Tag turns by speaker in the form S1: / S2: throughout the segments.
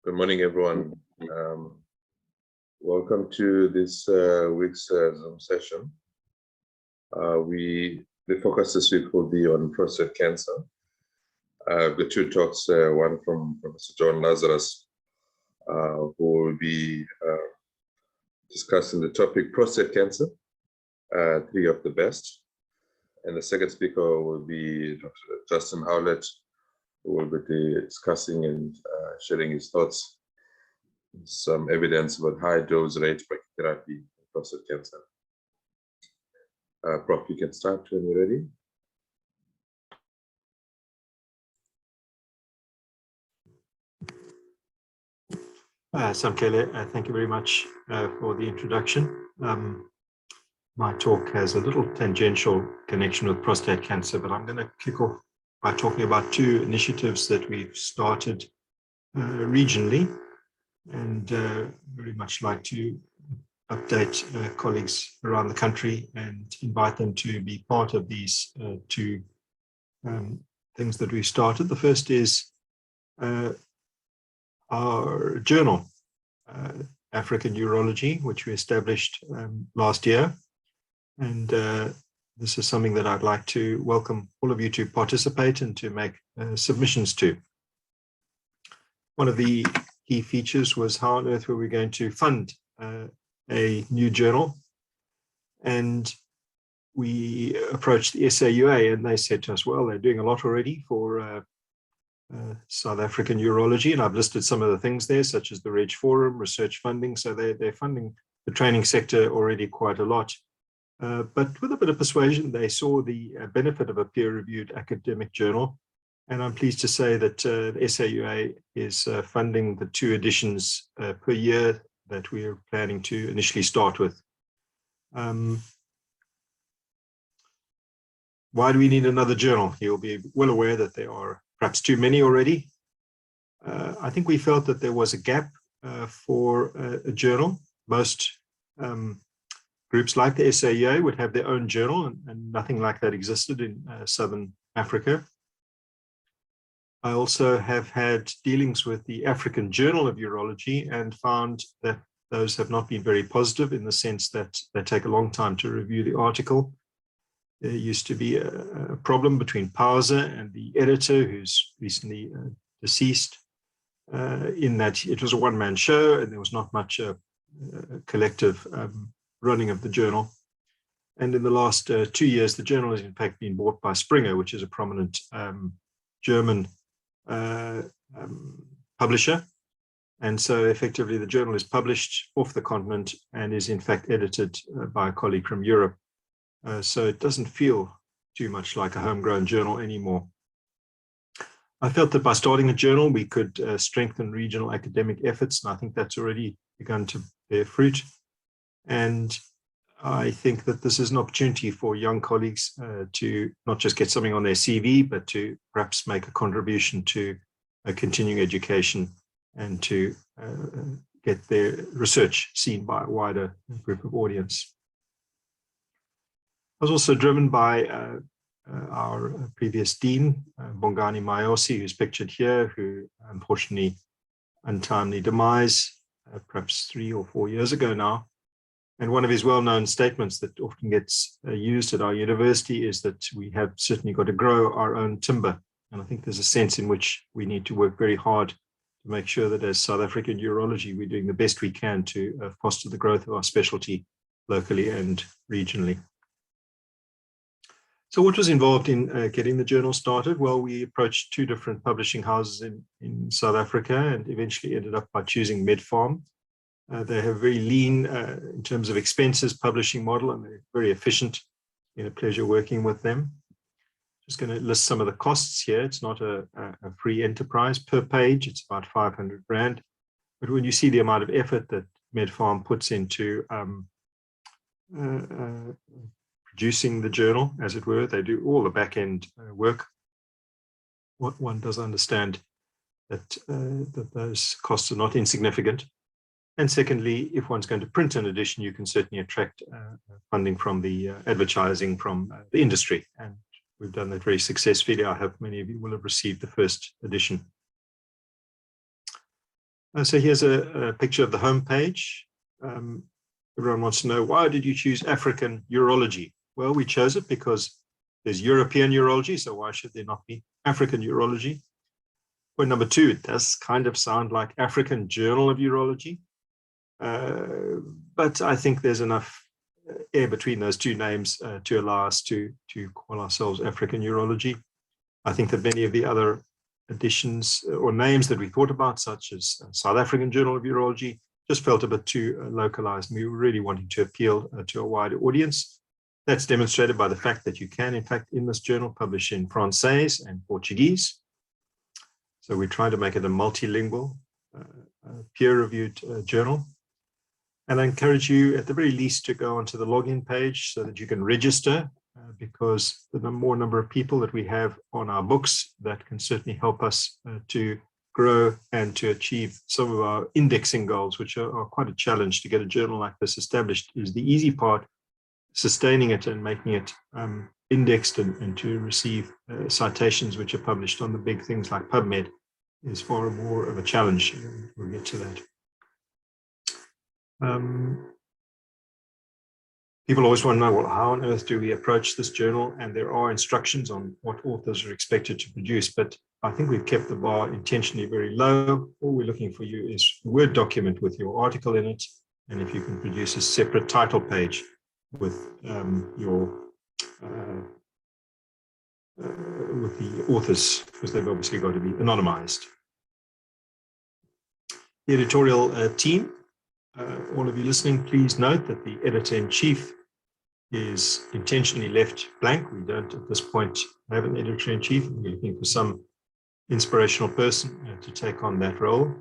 S1: Good morning, everyone. Welcome to this week's Zoom session. The focus this week will be on prostate cancer. The two talks, one from Professor John Lazarus, who will be discussing the topic prostate cancer, three of the best. And the second speaker will be Dr. Justin Howlett, who will be discussing and sharing his thoughts, some evidence about high dose rate brachytherapy in prostate cancer. Prof, you can start when you're ready.
S2: Samkele, thank you very much for the introduction. My talk has a little tangential connection with prostate cancer, but I'm going to kick off by talking about two initiatives that we've started regionally, and very much like to update colleagues around the country and invite them to be part of these two things that we've started. The first is our journal, African Urology, which we established last year. And this is something that I'd like to welcome all of you to participate and to make submissions to. One of the key features was how on earth were we going to fund a new journal. And we approached the SAUA and they said to us, well, they're doing a lot already for South African urology. And I've listed some of the things there, such as the Reg Forum, research funding. So they're funding the training sector already quite a lot. But with a bit of persuasion, they saw the benefit of a peer-reviewed academic journal. And I'm pleased to say that the SAUA is funding the 2 editions per year that we are planning to initially start with. Why do we need another journal? You'll be well aware that there are perhaps too many already. I think we felt that there was a gap for a journal. Most groups like the SAUA would have their own journal, and nothing like that existed in Southern Africa. I also have had dealings with the African Journal of Urology and found that those have not been very positive, in the sense that they take a long time to review the article. There used to be a problem between Pauser and the editor, who's recently deceased, in that it was a one-man show and there was not much collective running of the journal. And in the last 2 years, the journal has in fact been bought by Springer, which is a prominent German publisher. And so effectively the journal is published off the continent and is in fact edited by a colleague from Europe. So it doesn't feel too much like a homegrown journal anymore. I felt that by starting a journal, we could strengthen regional academic efforts, and I think that's already begun to bear fruit. And I think that this is an opportunity for young colleagues to not just get something on their CV, but to perhaps make a contribution to continuing education and to get their research seen by a wider group of audience. I was also driven by our previous dean, Bongani Mayosi, who's pictured here, who unfortunately untimely demise, perhaps 3 or 4 years ago now. And one of his well-known statements that often gets used at our university is that we have certainly got to grow our own timber. And I think there's a sense in which we need to work very hard to make sure that as South African urology, we're doing the best we can to foster the growth of our specialty locally and regionally. So what was involved in getting the journal started? Well, we approached 2 different publishing houses in South Africa and eventually ended up by choosing Medfarm. They have a very lean, in terms of expenses, publishing model, and they're very efficient. It's been a pleasure working with them. Just going to list some of the costs here. It's not a free enterprise. Per page, it's about 500 Rand. But when you see the amount of effort that Medfarm puts into producing the journal, as it were, they do all the back-end work. What one does understand that those costs are not insignificant. And secondly, if one's going to print an edition, you can certainly attract funding from the advertising from the industry. And we've done that very successfully. I hope many of you will have received the first edition. So here's a picture of the homepage. Everyone wants to know, why did you choose African urology? Well, we chose it because there's European urology, so why should there not be African urology? Point number two, it does kind of sound like African Journal of Urology, but I think there's enough air between those two names to allow us to call ourselves African Urology. I think that many of the other additions or names that we thought about, such as South African Journal of Urology, just felt a bit too localized. We were really wanting to appeal to a wider audience. That's demonstrated by the fact that you can, in fact, in this journal, publish in Francais and Portuguese. So we try to make it a multilingual, peer-reviewed journal. And I encourage you, at the very least, to go onto the login page so that you can register, because the more number of people that we have on our books, that can certainly help us to grow and to achieve some of our indexing goals, which are quite a challenge. To get a journal like this established is the easy part. Sustaining it and making it indexed and to receive citations which are published on the big things like PubMed is far more of a challenge. We'll get to that. People always want to know, well, how on earth do we approach this journal? And there are instructions on what authors are expected to produce, but I think we've kept the bar intentionally very low. All we're looking for you is a Word document with your article in it, and if you can produce a separate title page with with the authors, because they've obviously got to be anonymized. The editorial team, all of you listening, please note that the editor-in-chief is intentionally left blank. We don't at this point have an editor-in-chief. We're looking for some inspirational person to take on that role.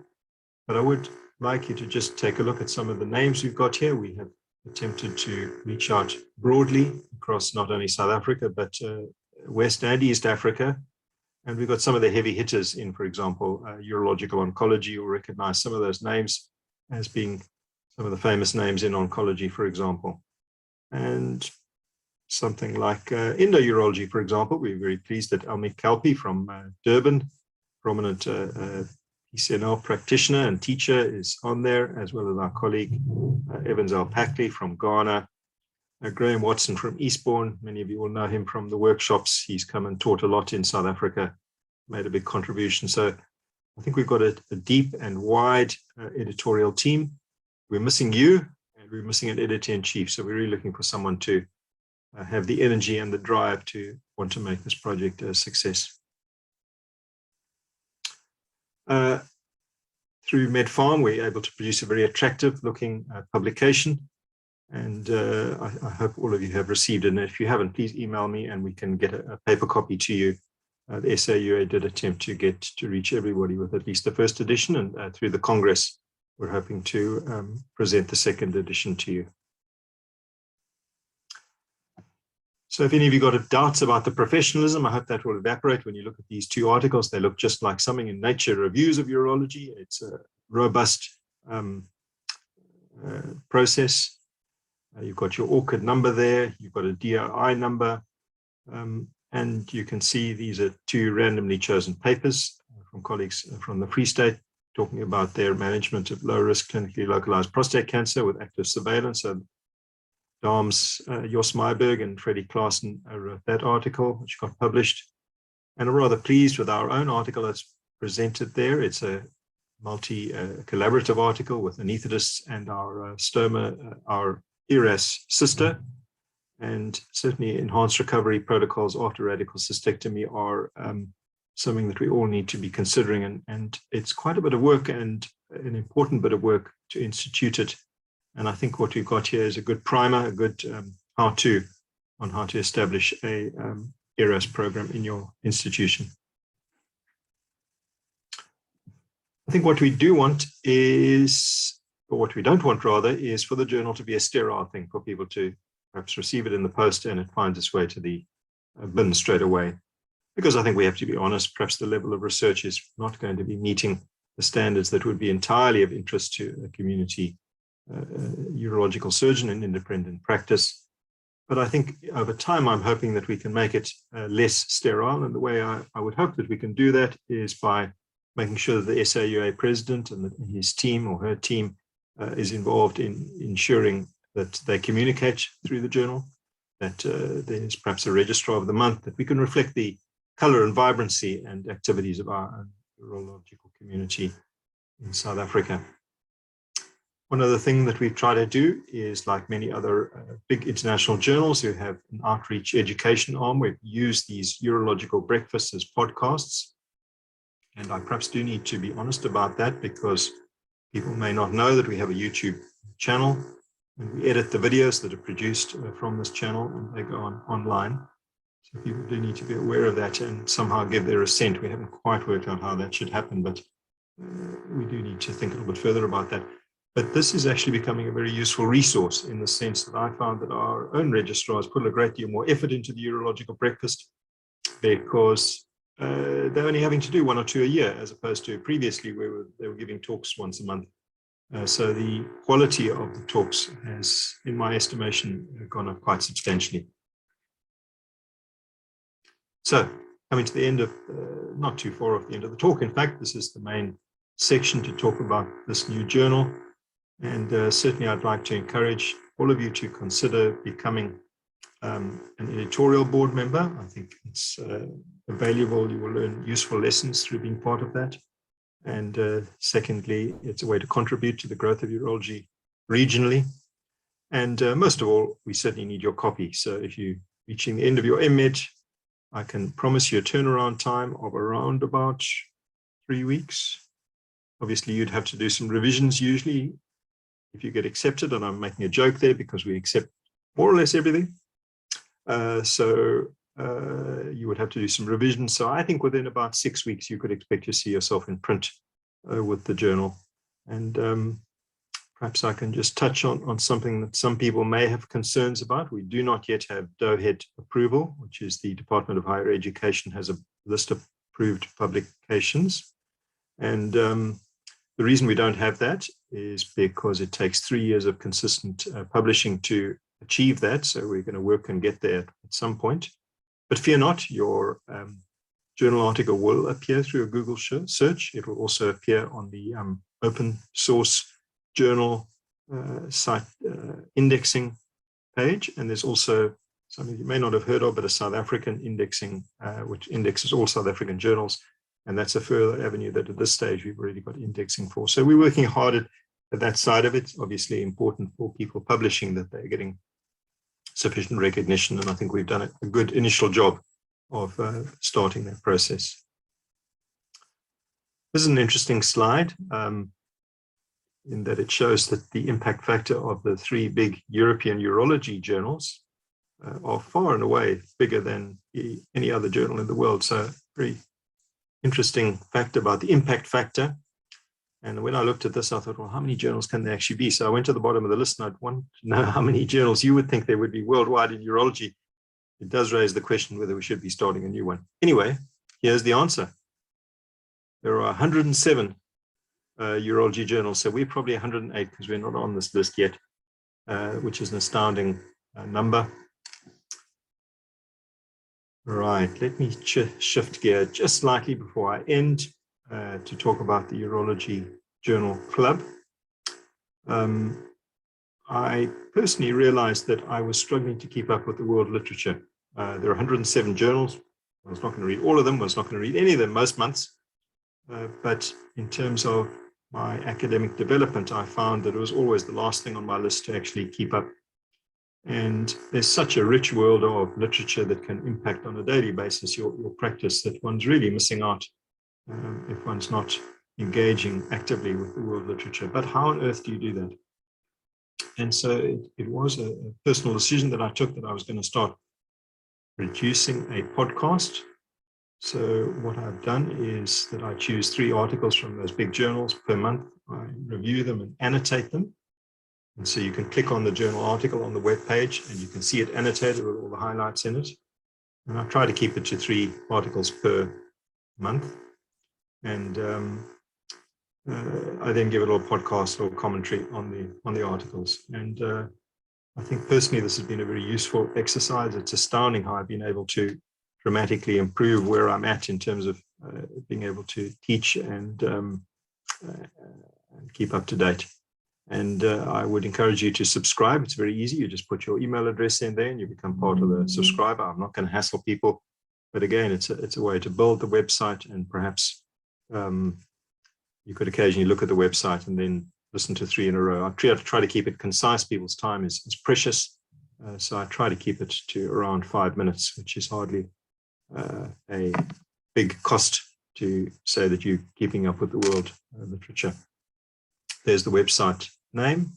S2: But I would like you to just take a look at some of the names we've got here. We have attempted to reach out broadly across not only South Africa, but West and East Africa. And we've got some of the heavy hitters in, for example, urological oncology. You'll recognize some of those names as being some of the famous names in oncology, for example. And something like endourology, for example, we're very pleased that Almik Kalpi from Durban, prominent PCNL practitioner and teacher, is on there, as well as our colleague Evans Al-Pakli from Ghana, Graham Watson from Eastbourne. Many of you will know him from the workshops. He's come and taught a lot in South Africa, made a big contribution. So I think we've got a deep and wide editorial team. We're missing you, and we're missing an editor-in-chief. So we're really looking for someone to have the energy and the drive to want to make this project a success. Through MedFarm, we're able to produce a very attractive looking publication. And I hope all of you have received it. And if you haven't, please email me and we can get a paper copy to you. The SAUA did attempt to reach everybody with at least the first edition, and through the Congress, we're hoping to present the second edition to you. So if any of you got doubts about the professionalism, I hope that will evaporate when you look at these two articles. They look just like something in Nature Reviews of Urology. It's a robust process. You've got your ORCID number there. You've got a DOI number. And you can see these are two randomly chosen papers from colleagues from the Free State talking about their management of low-risk clinically localized prostate cancer with active surveillance. So Dams, Jos Meiberg and Freddie Klaassen wrote that article, which got published. And I'm rather pleased with our own article that's presented there. It's a multi-collaborative article with anesthetists and our stoma, our ERAS sister. And certainly enhanced recovery protocols after radical cystectomy are something that we all need to be considering. And it's quite a bit of work and an important bit of work to institute it. And I think what we've got here is a good primer, a good how-to on how to establish a ERAS program in your institution. I think what we do want is, or what we don't want rather, is for the journal to be a sterile thing for people to perhaps receive it in the post and it finds its way to the bin straight away. Because I think we have to be honest, perhaps the level of research is not going to be meeting the standards that would be entirely of interest to a community urological surgeon in independent practice. But I think over time, I'm hoping that we can make it less sterile. And the way I would hope that we can do that is by making sure that the SAUA president and his team or her team is involved in ensuring that they communicate through the journal, that there's perhaps a registrar of the month, that we can reflect the color and vibrancy and activities of our urological community in South Africa. One other thing that we try to do is, like many other big international journals who have an outreach education arm, we've used these urological breakfasts as podcasts. And I perhaps do need to be honest about that, because people may not know that we have a YouTube channel, and we edit the videos that are produced from this channel, and they go online. So people do need to be aware of that and somehow give their assent. We haven't quite worked out how that should happen, but we do need to think a little bit further about that. But this is actually becoming a very useful resource, in the sense that I found that our own registrars put a great deal more effort into the urological breakfast, because they're only having to do 1 or 2 a year, as opposed to previously where they were giving talks once a month. So the quality of the talks has, in my estimation, gone up quite substantially. So coming to the end of, not too far off the end of the talk, in fact, this is the main section to talk about this new journal. And certainly I'd like to encourage all of you to consider becoming an editorial board member. I think it's valuable. You will learn useful lessons through being part of that. And secondly, it's a way to contribute to the growth of urology regionally. And most of all, we certainly need your copy. So if you're reaching the end of your MEd, I can promise you a turnaround time of around about 3 weeks. Obviously, you'd have to do some revisions usually if you get accepted, and I'm making a joke there because we accept more or less everything. You would have to do some revisions. So I think within about 6 weeks, you could expect to see yourself in print with the journal. And perhaps I can just touch on something that some people may have concerns about. We do not yet have DOHED approval, which is the Department of Higher Education has a list of approved publications. And the reason we don't have that is because it takes 3 years of consistent publishing to achieve that. So we're going to work and get there at some point. But fear not, your journal article will appear through a Google search. It will also appear on the open source journal site indexing page. And there's also something you may not have heard of, but a South African indexing, which indexes all South African journals. And that's a further avenue that at this stage we've already got indexing for. So we're working hard at that side of it. It's obviously important for people publishing that they're getting sufficient recognition. And I think we've done a good initial job of starting that process. This is an interesting slide in that it shows that the impact factor of the 3 big European urology journals are far and away bigger than any other journal in the world. So very interesting fact about the impact factor. And when I looked at this, I thought, well, how many journals can there actually be? So I went to the bottom of the list, and I'd want to know how many journals you would think there would be worldwide in urology. It does raise the question whether we should be starting a new one. Anyway, here's the answer. There are 107 urology journals. So we're probably 108 because we're not on this list yet, which is an astounding number. Right, let me shift gear just slightly before I end to talk about the Urology Journal Club. I personally realized that I was struggling to keep up with the world literature. There are 107 journals. I was not going to read all of them. I was not going to read any of them most months. But in terms of my academic development, I found that it was always the last thing on my list to actually keep up. And there's such a rich world of literature that can impact on a daily basis your practice that one's really missing out if one's not engaging actively with the world literature. But how on earth do you do that? And so it was a personal decision that I took that I was going to start producing a podcast. So what I've done is that I choose 3 articles from those big journals per month. I review them and annotate them. And so you can click on the journal article on the web page and you can see it annotated with all the highlights in it. And I try to keep it to 3 articles per month. And I then give a little podcast or commentary on the articles. And I think personally this has been a very useful exercise. It's astounding how I've been able to dramatically improve where I'm at in terms of being able to teach and keep up to date. And I would encourage you to subscribe. It's very easy. You just put your email address in there and you become part of the subscriber. I'm not going to hassle people, but again, it's a way to build the website, and perhaps you could occasionally look at the website and then listen to 3 in a row. I try to keep it concise. People's time is precious. So I try to keep it to around 5 minutes, which is hardly a big cost to say that you're keeping up with the world literature. There's the website name.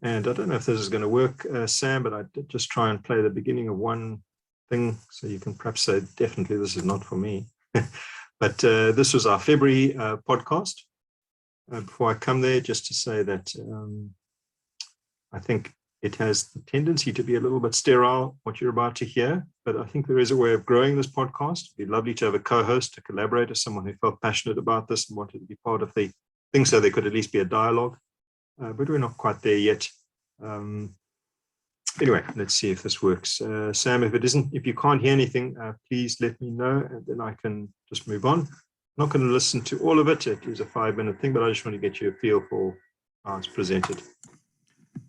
S2: And I don't know if this is going to work, Sam, but I did just try and play the beginning of one thing, so you can perhaps say, definitely this is not for me. But this was our February podcast. Before I come there, just to say that I think it has the tendency to be a little bit sterile, what you're about to hear, but I think there is a way of growing this podcast. It'd be lovely to have a co-host, a collaborator, someone who felt passionate about this and wanted to be part of the thing, so there could at least be a dialogue, but we're not quite there yet. Anyway, let's see if this works. Sam, if you can't hear anything, please let me know, and then I can just move on. I'm not going to listen to all of it. It is a 5-minute thing, but I just want to get you a feel for how it's presented.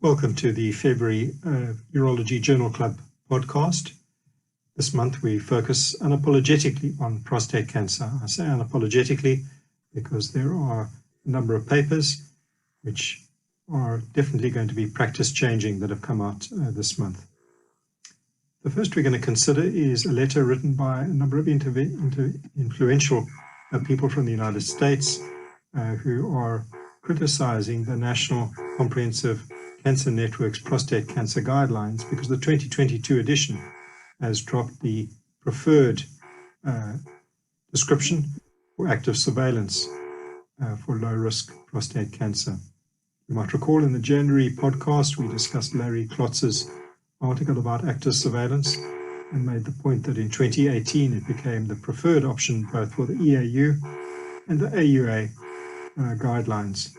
S2: Welcome to the February Urology Journal Club podcast. This month we focus unapologetically on prostate cancer. I say unapologetically because there are a number of papers which are definitely going to be practice-changing that have come out this month. The first we're going to consider is a letter written by a number of influential people from the United States who are criticizing the National Comprehensive Cancer Network's prostate cancer guidelines because the 2022 edition has dropped the preferred description for active surveillance for low-risk prostate cancer. You might recall in the January podcast, we discussed Larry Klotz's article about active surveillance and made the point that in 2018 it became the preferred option both for the EAU and the AUA guidelines.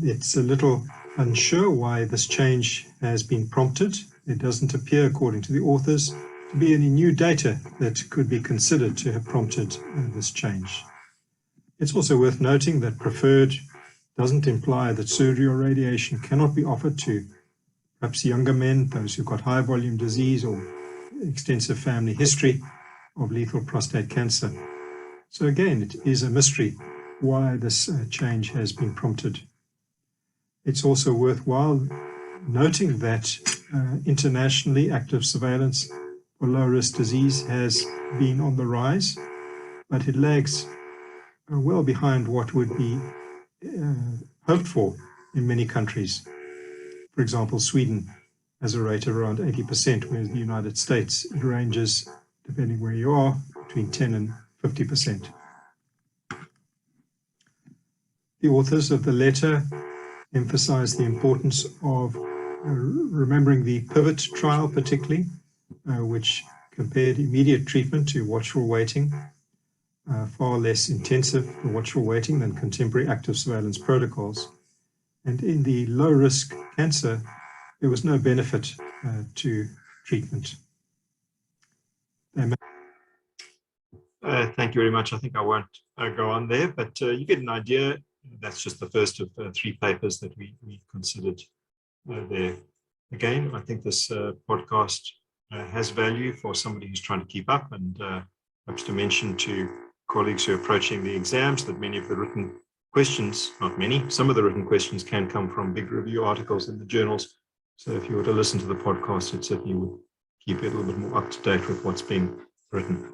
S2: It's a little unsure why this change has been prompted. It doesn't appear, according to the authors, to be any new data that could be considered to have prompted this change. It's also worth noting that preferred doesn't imply that surgery or radiation cannot be offered to perhaps younger men, those who've got high volume disease or extensive family history of lethal prostate cancer. So again, it is a mystery why this change has been prompted. It's also worthwhile noting that internationally active surveillance for low-risk disease has been on the rise, but it lags well behind what would be hoped for in many countries. For example, Sweden has a rate of around 80%, whereas the United States, it ranges, depending where you are, between 10 and 50%. The authors of the letter emphasize the importance of remembering the PIVOT trial particularly, which compared immediate treatment to watchful waiting, far less intensive for watchful waiting than contemporary active surveillance protocols. And in the low-risk cancer, there was no benefit to treatment. Thank you very much. I think I won't go on there, but you get an idea. That's just the first of 3 papers that we considered there. Again, I think this podcast has value for somebody who's trying to keep up, and perhaps to mention to colleagues who are approaching the exams that many of the written questions, not many, some of the written questions can come from big review articles in the journals. So if you were to listen to the podcast, it certainly would keep it a little bit more up to date with what's being written.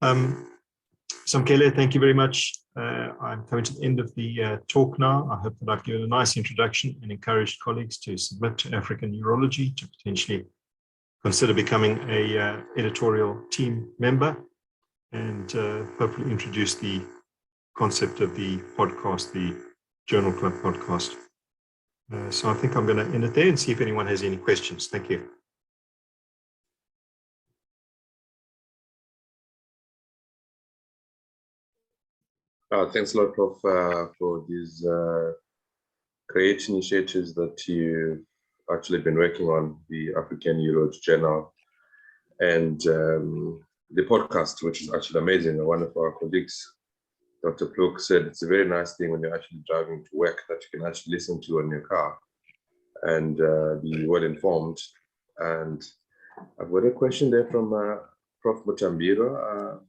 S2: Samkele, thank you very much. I'm coming to the end of the talk now. I hope that I've given a nice introduction and encouraged colleagues to submit to African Urology to potentially consider becoming a editorial team member, and hopefully introduce the concept of the podcast, the Journal Club podcast. So I think I'm going to end it there and see if anyone has any questions. Thank you.
S1: Thanks a lot, Prof, for these great initiatives that you actually been working on the African Urology Journal and the podcast, which is actually amazing. One of our colleagues, Dr. Pluk, said it's a very nice thing when you're actually driving to work that you can actually listen to in your car and be well informed. And I've got a question there from Prof. Mutambiro.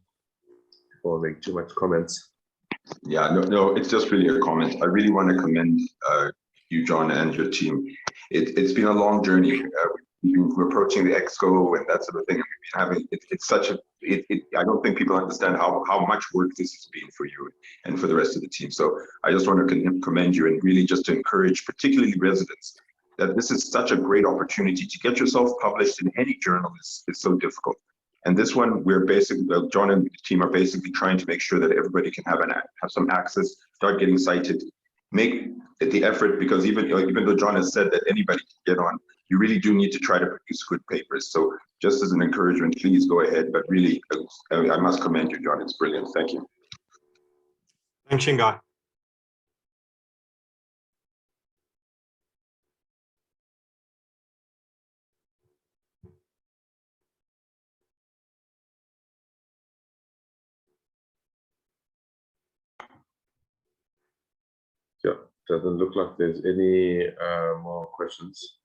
S1: Before I make too much comments.
S3: Yeah, no, it's just really a comment. I really want to commend you, John, and your team. It's been a long journey. We're approaching the Exco and that sort of thing. And we've been having it's such a. I don't think people understand how much work this has been for you and for the rest of the team. So I just want to commend you and really just to encourage, particularly residents, that this is such a great opportunity to get yourself published in any journal. Is so difficult. And this one, we're basically, John and the team are basically trying to make sure that everybody can have some access, start getting cited, make the effort, because even though John has said that anybody can get on, you really do need to try to produce good papers. So just as an encouragement, please go ahead. But really, I must commend you, John. It's brilliant. Thank you.
S2: Thanks, Shingai.
S1: Yeah, doesn't look like there's any more questions.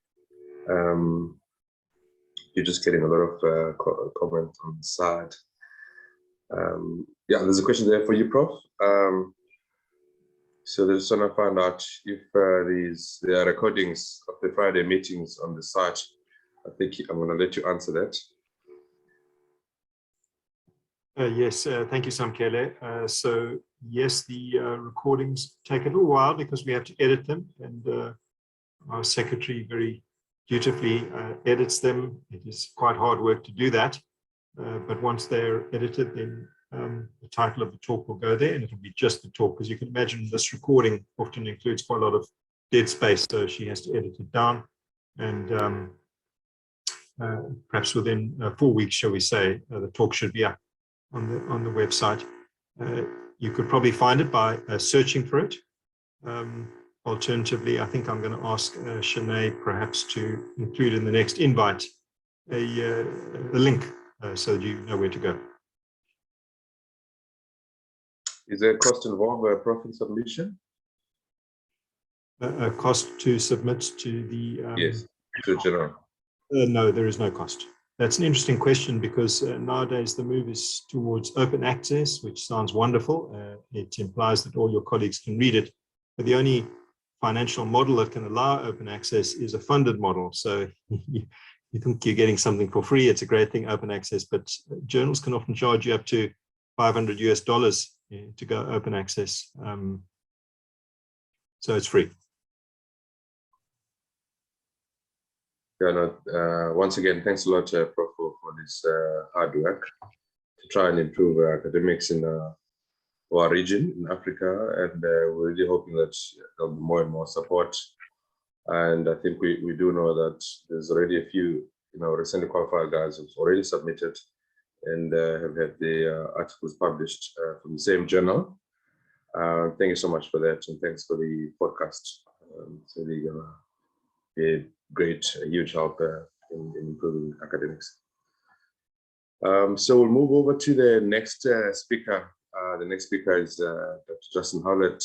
S1: You're just getting a lot of comments on the side. Yeah, there's a question there for you, Prof. So they just want to find out if there are recordings of the Friday meetings on the site. I think I'm going to let you answer that.
S2: Yes, thank you, Samkele. So yes, the recordings take a little while because we have to edit them, and our secretary very dutifully edits them. It is quite hard work to do that, but once they're edited, then the title of the talk will go there, and it'll be just the talk, because you can imagine this recording often includes quite a lot of dead space, so she has to edit it down, and perhaps within 4 weeks, shall we say, the talk should be up on the website. You could probably find it by searching for it. Alternatively, I think I'm going to ask Shanae perhaps to include in the next invite the link so that you know where to go.
S1: Is there a cost involved, Prof, in submission?
S2: A cost to submit to the...
S1: yes, to general.
S2: No, there is no cost. That's an interesting question, because nowadays the move is towards open access, which sounds wonderful. It implies that all your colleagues can read it, but the only financial model that can allow open access is a funded model. So you think you're getting something for free, it's a great thing, open access, but journals can often charge you up to $500 US to go open access. So it's free.
S1: Yeah, no, once again, thanks a lot, Prof, for this hard work to try and improve academics in our region in Africa, and we're really hoping that there'll be more and more support. And I think we do know that there's already a few, recently qualified guys who've already submitted and have had the articles published from the same journal. Thank you so much for that, and thanks for the podcast. It's really gonna be a great, huge help in improving academics. So we'll move over to the next speaker. The next speaker is Dr. Justin Howlett,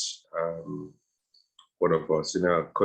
S1: one of our senior colleagues.